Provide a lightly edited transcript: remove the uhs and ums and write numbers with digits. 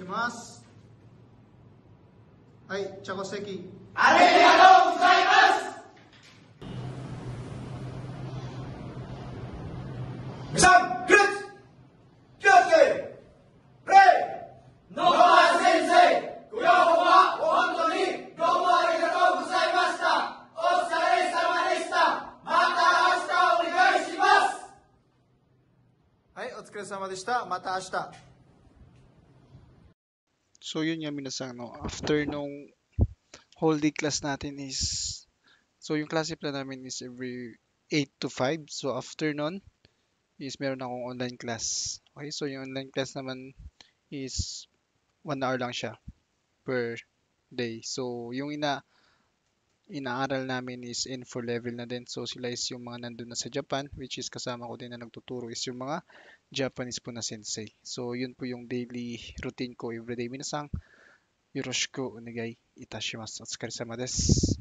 ます。はい、着席。ありがとうございます。皆さん、気をつけプレイ。野川先生、ご要望は本当にどうもありがとうございました。お疲れ様でした。また明日お願いします。はい、お疲れ様でした。また明日。So yun nga minasang no, after nung whole day class natin is, so yung klase plan namin is every 8 to 5. So after nun is meron akong online class. Okay, so yung online class naman is 1 hour lang siya per day. So yung inaaral namin is info level na din. So sila is yung mga nandun na sa Japan, which is kasama ko din na nagtuturo is yung mga Japanese po na sensei. So yun po yung daily routine ko everyday. Minasang yoroshiku onegai itashimasu. Otsukare-sama desu.